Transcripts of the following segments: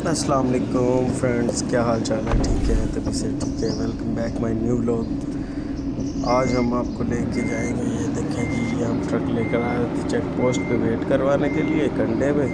अस्सलाम वालेकुम फ्रेंड्स, क्या हाल चाल है? ठीक है, तभी से ठीक है। Welcome back my new vlog. आज हम आपको लेके जाएंगे, ये देखें जी, ये हम ट्रक लेकर आए थे चेक पोस्ट पे वेट करवाने के लिए कंडे में।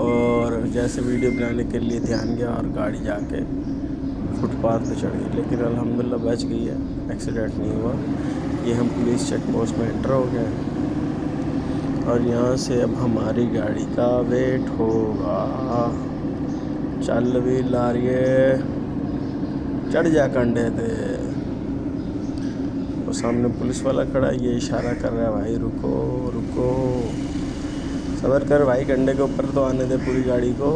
और जैसे वीडियो बनाने के लिए ध्यान गया और गाड़ी जाके फुटपाथ पे चढ़ गई, लेकिन अल्हम्दुलिल्लाह बच गई है, एक्सीडेंट नहीं हुआ। ये हम पुलिस चेक पोस्ट में एंटर हो गए और यहाँ से अब हमारी गाड़ी का वेट होगा। चल भी लारिए, चढ़ जा कंधे पे। और सामने पुलिस वाला खड़ा है, ये इशारा कर रहा है, भाई रुको रुको, सब्र कर भाई, कंधे के ऊपर तो आने दे पूरी गाड़ी को।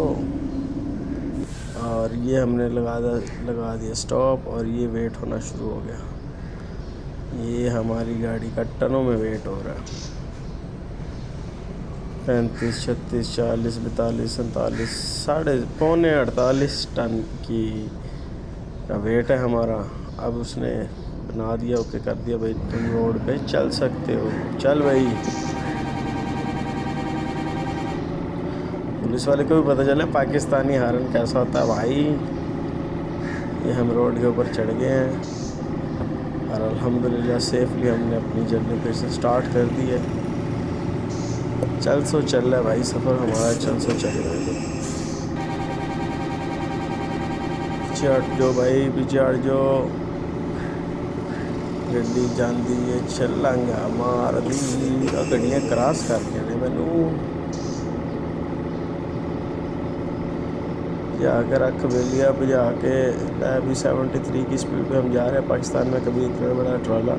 और ये हमने लगा दिया स्टॉप और ये वेट होना शुरू हो गया। ये हमारी गाड़ी का टनों में वेट हो रहा है। 35, 36, 40, 42, 47, पौने 48 टन की का वेट है हमारा। अब उसने बना दिया, ओके कर दिया, भाई तुम रोड पे चल सकते हो, चल भाई। पुलिस वाले को भी पता चला पाकिस्तानी हारन कैसा होता है भाई। ये हम रोड के ऊपर चढ़ गए हैं और अल्हम्दुलिल्लाह सेफली हमने अपनी जर्नी फिर से स्टार्ट कर दी है। चल सो चल रहा है भाई, सफ़र हमारा चल सो चल रहा है। पीछे हट जो भाई, पीछे हट जो, गड्डी जाती है चलांगा मार दी। गड्डियाँ क्रॉस करके ने मैनू जाकर रख बेलिया बजा के। अभी 73 की स्पीड पे हम जा रहे हैं। पाकिस्तान में कभी इतना बड़ा ट्राला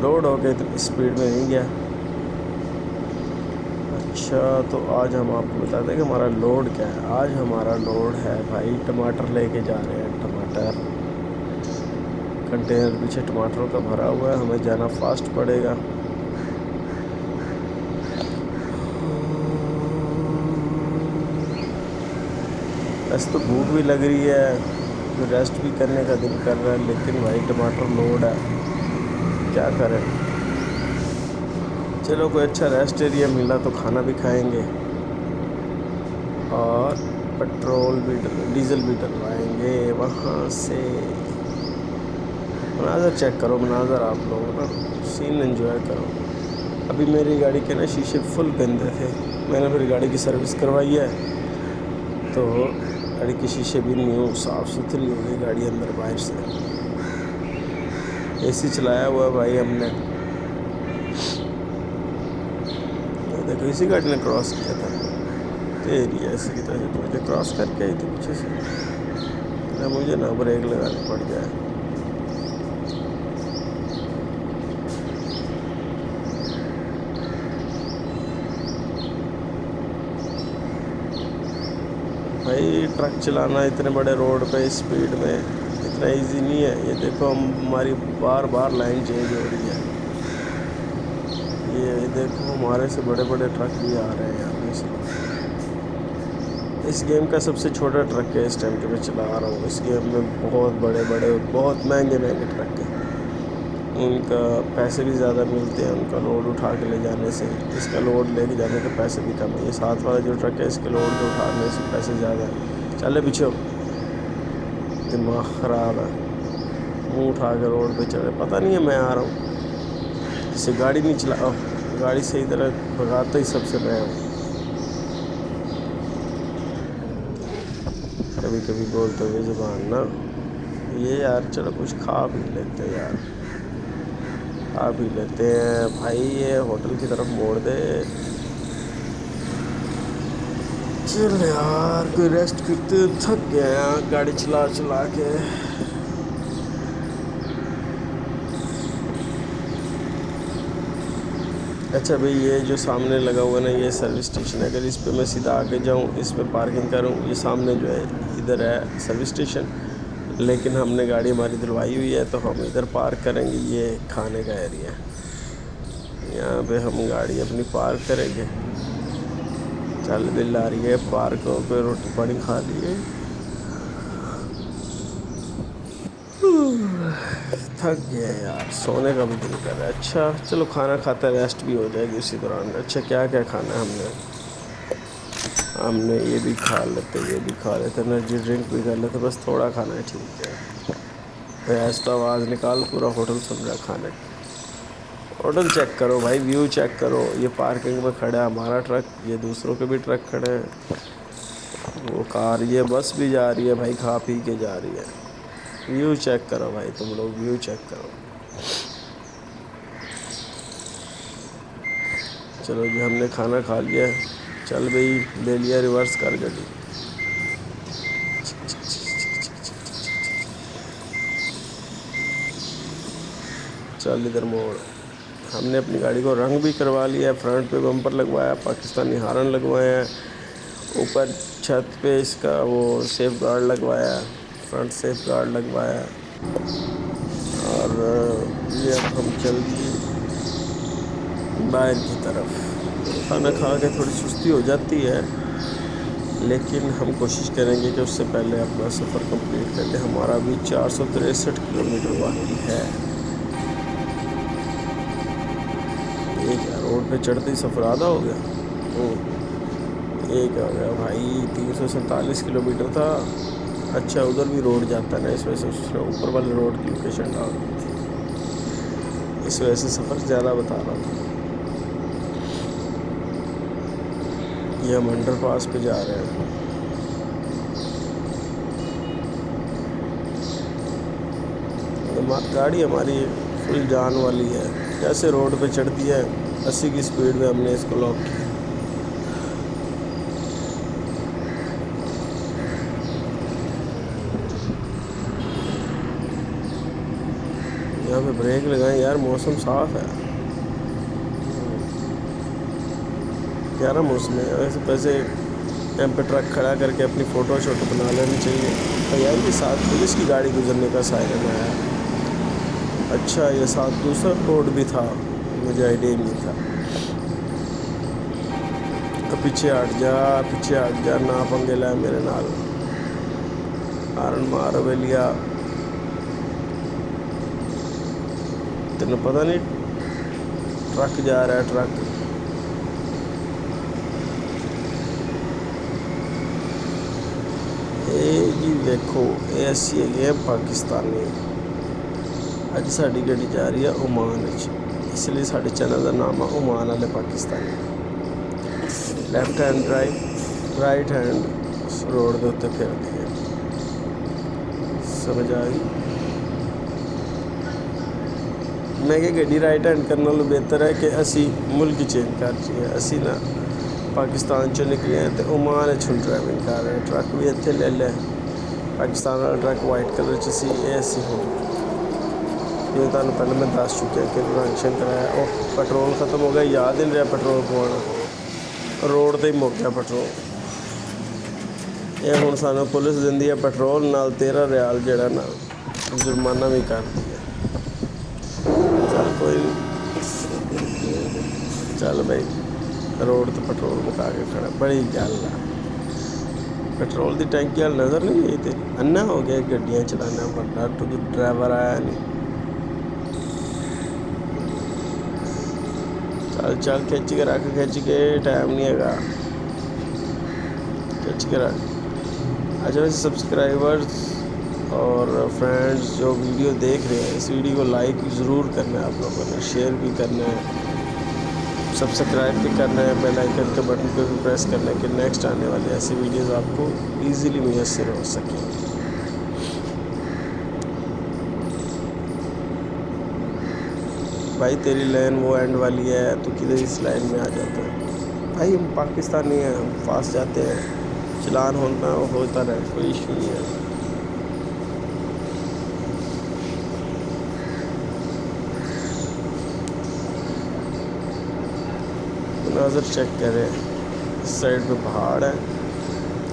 लोड हो के इतनी स्पीड में नहीं गया। अच्छा, तो आज हम आपको बताते हैं कि हमारा लोड क्या है। आज हमारा लोड है भाई, टमाटर लेके जा रहे हैं। टमाटर कंटेनर पीछे टमाटरों का भरा हुआ है, हमें जाना फास्ट पड़ेगा। बस तो भूख भी लग रही है, तो रेस्ट भी करने का दिल कर रहा है, लेकिन भाई टमाटर लोड है, क्या करें। चलो कोई अच्छा रेस्ट एरिया मिला तो खाना भी खाएंगे और पेट्रोल भी डीज़ल भी डलवाएंगे वहाँ से। मनाज़र चेक करो, मनाज़र आप लोग ना सीन एंजॉय करो। अभी मेरी गाड़ी के ना शीशे फुल गंदे थे, मैंने फिर गाड़ी की सर्विस करवाई है, तो गाड़ी के शीशे भी न्यू साफ़ सुथरी हो गई गाड़ी अंदर बाहर से। एसी चलाया हुआ भाई हमने, देखो इसी गाड़ी ने क्रॉस किया था, तेरी ऐसी की तरह मुझे क्रॉस करके आई थी पीछे से ना, मुझे ना ब्रेक लगाने पड़ जाए। भाई ट्रक चलाना इतने बड़े रोड पे स्पीड में इतना इजी नहीं है। ये देखो हमारी बार बार लाइन चेंज हो रही है। ये देखो हमारे से बड़े बड़े ट्रक भी आ रहे हैं यहाँ पे से। इस गेम का सबसे छोटा ट्रक है इस टाइम के मैं चला रहा हूँ। इस गेम में बहुत बड़े बड़े बहुत महंगे महंगे ट्रक हैं, उनका पैसे भी ज़्यादा मिलते हैं, उनका लोड उठा के ले जाने से। इसका लोड लेके जाने के पैसे भी कम है। ये साथ वाला जो ट्रक है इसके लोड के उठाने से पैसे ज़्यादा है। चले पीछे, दिमाग ख़राब है, मुँह उठा के रोड पे चले, पता नहीं है मैं आ रहा हूँ। इससे गाड़ी नहीं चला, गाड़ी सही तरह भगाता ही सबसे मैं हूँ। कभी कभी बोलते हुए ज़ुबान ना, ये यार चलो कुछ खा भी लेते हैं यार, खा भी लेते हैं भाई। ये होटल की तरफ मोड़ दे, चल यार कोई रेस्ट करते, थक गया गाड़ी चला चला के। अच्छा भाई, ये जो सामने लगा हुआ है ना, ये सर्विस स्टेशन है। अगर इस पे मैं सीधा आगे जाऊँ, इस पे पार्किंग करूँ, ये सामने जो है इधर है सर्विस स्टेशन, लेकिन हमने गाड़ी हमारी धुलवाई हुई है तो हम इधर पार्क करेंगे। ये खाने का एरिया है, यहाँ पे हम गाड़ी अपनी पार्क करेंगे। चल बिल आ रही है, पार्क हो के रोटी पानी खा लिए, थक गया यार, सोने का भी दिल कर रहा है। अच्छा चलो खाना खाते रेस्ट भी हो जाएगी उसी दौरान। अच्छा क्या क्या खाना है हमने? हमने ये भी खा लेते, ये भी खा लेते, एनर्जी ड्रिंक भी कर लेते, बस थोड़ा खाना है, ठीक है। ऐसा आवाज़ निकाल, पूरा होटल समझा खाने। होटल चेक करो भाई, व्यू चेक करो। ये पार्किंग में खड़ा है हमारा ट्रक, ये दूसरों के भी ट्रक खड़े हैं, वो कार, ये बस भी जा रही है भाई, खा पी के जा रही है। व्यू चेक करो भाई, तुम लोग व्यू चेक करो। चलो जी, हमने खाना खा लिया, चल भाई, ले लिया, रिवर्स कर गाड़ी। चल इधर मोड़। हमने अपनी गाड़ी को रंग भी करवा लिया है, फ्रंट पे बम्पर लगवाया, पाकिस्तानी हारन लगवाए हैं, ऊपर छत पे इसका वो सेफ गार्ड लगवाया, फ्रंट सेफ गार्ड लगवाया। और ये अब हम चल दिए बाहर की तरफ। खाना खा के थोड़ी सुस्ती हो जाती है, लेकिन हम कोशिश करेंगे कि उससे पहले अपना सफ़र कंप्लीट कर लें। हमारा अभी 463 किलोमीटर बाकी है। एक रोड पे चढ़ते ही सफ़र आधा हो गया। एक आ गया भाई, 347 किलोमीटर था। अच्छा, उधर भी रोड जाता है ना, इस वजह से उसने ऊपर वाले रोड की लोकेशन डाल दी थी, इस वजह से सफ़र ज़्यादा बता रहा था। ये हम अंडर पास पे जा रहे हैं। गाड़ी हमारी फुल जान वाली है, कैसे रोड पे चढ़ती है, 80 की स्पीड में हमने इसको लॉक किया। यहाँ पे ब्रेक लगाएं यार, मौसम साफ़ है, प्यारा मौसम है। वैसे यहाँ पे ट्रक खड़ा करके अपनी फ़ोटो शोटो बना लेनी चाहिए। तो यार ये साथ पुलिस की गाड़ी गुजरने का सायरन है। अच्छा, ये साथ दूसरा रोड भी था, मुझे आइडिया ही नहीं था। तो पीछे हट जा, पीछे हट जा, ना पंगे ला मेरे नाल, हारन मार वेलिया, तेन पता नहीं ट्रक जा रहा है, ट्रक। जी देखो, ऐसी है पाकिस्तानी। अज साड़ी गड्डी जा रही है ओमान, इसलिए साढ़े चैनल का नाम है ओमान वाले Pakistani. Left hand drive, right hand road के उत्ते फिर दिए, समझ आ गई। मैं कि गड्डी राइट हैंड करने नालों बेहतर है कि असी मुल्क चेंज कर जाइए। असी ना पाकिस्तान चो निकले हैं तो ओमान छुन ड्राइविंग कर रहे हैं। ट्रक भी इतने ले लिया, पाकिस्तान वाला ट्रक वाइट कलर च सी, ये असी हो ये तुम पहले मैं दस चुकिया कि फंक्शन कराया। और पेट्रोल ख़त्म हो गया, याद ही नहीं रहा पेट्रोल पवाना, रोड तो ही मुक गया पेट्रोल। ये हुण सानू पुलिस दिंदी है पेट्रोल नाल 13 रियाल जड़ा ना जुर्माना भी कर दिया। चल कोई चल भाई, रोड तो पेट्रोल मुका के खड़ा, बड़ी गल है। पेट्रोल की टैंकी वाल नज़र नहीं गई तो अन्ना हो गया गड्डियाँ चलाना, बड़ा ड्राइवर आया नहीं। चल चल खिंच के रख, खिंच के, टाइम नहीं है, खिंच के रख। अच्छा, वैसे सब्सक्राइबर्स और फ्रेंड्स जो वीडियो देख रहे हैं, इस वीडियो को लाइक ज़रूर करना है आप लोगों ने, शेयर भी करना है, सब्सक्राइब भी करना है, बेल आइकन के बटन पे भी प्रेस करना है कि नेक्स्ट आने वाली ऐसी वीडियोस आपको इजीली मुयस्सर हो सकें। भाई तेरी लाइन वो एंड वाली है, तो किधर इस लाइन में आ जाता है। भाई हम पाकिस्तानी हैं, हम फास्ट जाते हैं, चलान होना होता रहे, कोई इशू नहीं है। नज़र चेक करें, इस साइड पे पहाड़ है,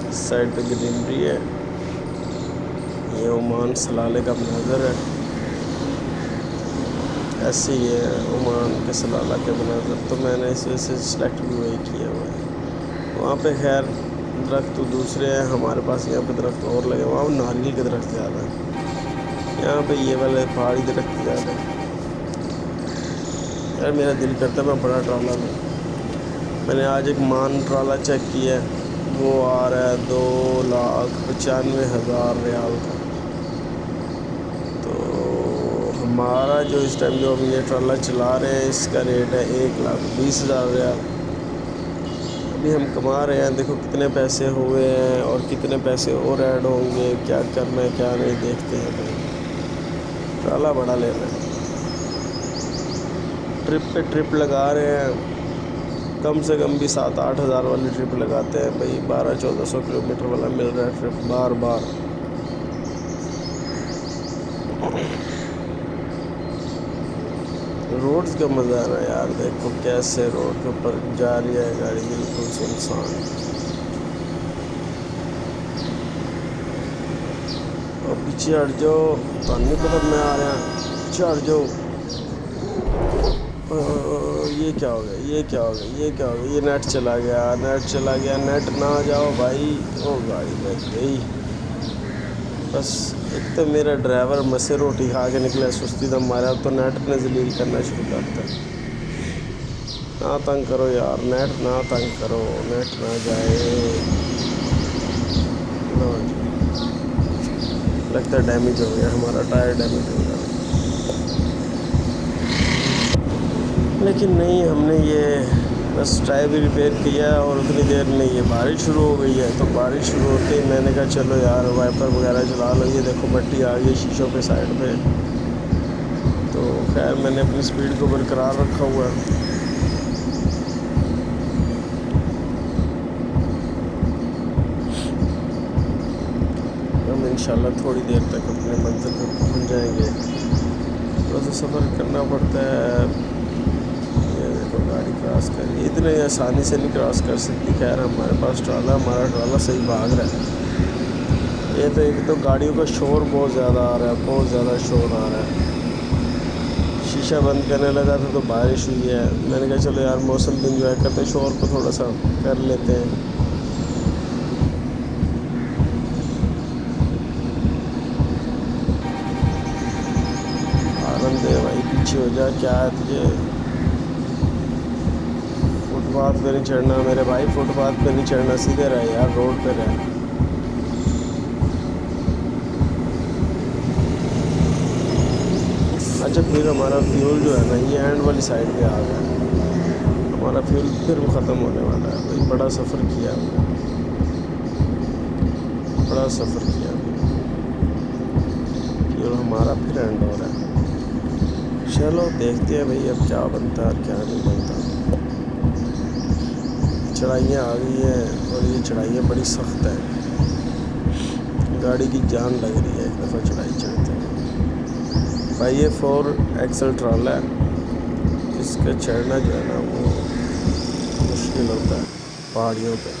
इस साइड पे ग्रीनरी है, ये ओमान सलाले का मंजर है। ऐसे ही है ओमान के सलाला के मंजर, तो मैंने इस वजह से सिलेक्ट भी वही किया हुआ है। वहाँ पे खैर दरख्त तो दूसरे हैं, हमारे पास यहाँ पे दरख्त और लगे, वहाँ नारियल के दरख्त ज़्यादा है, यहाँ पे ये वाले पहाड़ी दरख्त ज़्यादा है। यार मेरा दिल करता है मैं बड़ा ट्राला लूँ। मैंने आज एक मान ट्राला चेक किया है, वो आ रहा है 2,95,000 रियाल का। तो हमारा जो इस टाइम जो हम ये ट्राला चला रहे हैं इसका रेट है 1,20,000 रियाल। अभी हम कमा रहे हैं, देखो कितने पैसे हुए हैं और कितने पैसे और ऐड होंगे, क्या करना है क्या नहीं देखते हैं भाई। ट्राला बड़ा ले रहे हैं, ट्रिप पे ट्रिप लगा रहे हैं, कम से कम भी 7-8 हज़ार वाली ट्रिप लगाते हैं भाई। 1200-1400 किलोमीटर वाला मिल रहा है ट्रिप बार बार। रोड्स का मज़ा है ना यार, देखो कैसे रोड के ऊपर जा रही है गाड़ी, बिल्कुल सुनसान। और पीछे हट जाओ, तो नहीं पता मैं आ रहा, पीछे हट जाओ। ये क्या हो गया, ये क्या हो गया, ये क्या हो गया, ये नेट चला गया, नेट चला गया, नेट ना जाओ भाई। ओ गाड़ी बच गई। बस एक तो मेरा ड्राइवर मसे रोटी खा के निकला, सुस्ती दम मारा, तो नेट ने जलील करना शुरू करता है। ना तंग करो यार, नेट ना तंग करो, नेट ना जाए। लो जी, लगता है डैमेज हो गया, हमारा टायर डैमेज हो गया। लेकिन नहीं, हमने ये बस टायर भी रिपेयर किया और उतनी देर में ये बारिश शुरू हो गई है। तो बारिश शुरू होते ही मैंने कहा चलो यार वाइपर वगैरह चला लो। ये देखो मट्टी आ गई शीशों पे साइड पे। तो खैर मैंने अपनी स्पीड को बरकरार रखा हुआ है। हम इंशाल्लाह थोड़ी देर तक अपने मंजिल पर पहुंच जाएंगे। थोड़ा सा सफ़र करना पड़ता है। गाड़ी क्रॉस करिए, इतने आसानी से नहीं क्रॉस कर सकती। खैर हमारे पास ट्राला, हमारा ट्राला सही भाग रहा है। ये तो एक तो गाड़ियों का शोर बहुत ज़्यादा आ रहा है, बहुत ज़्यादा शोर आ रहा है। शीशा बंद करने लगा था तो बारिश हुई है। मैंने कहा चलो यार मौसम भी इंजॉय करते हैं, शोर को थोड़ा सा कर लेते हैं। आनंद है भाई, पीछे हो जा, क्या है तुझे। फुटपाथ पे नहीं चढ़ना मेरे भाई, फुटपाथ पे नहीं चढ़ना, सीधे रहे यार, रोड पे रहे। अच्छा फिर हमारा फ्यूल जो है ना ये एंड वाली साइड पे आ गया। हमारा फ्यूल फिर ख़त्म होने वाला है भाई। बड़ा सफ़र किया हमने, बड़ा सफ़र किया। फ्यूल हमारा फिर एंड हो रहा है। चलो देखते हैं भाई अब क्या बनता है और क्या नहीं बनता। चढ़ाइयाँ आ गई हैं और ये चढ़ाइयाँ बड़ी सख्त है, गाड़ी की जान लग रही है एक दफ़ा चढ़ाई चढ़ते हैं भाई। ये 4 एक्सल ट्राला है, इसका चढ़ना जो है ना वो मुश्किल होता है पहाड़ियों पे।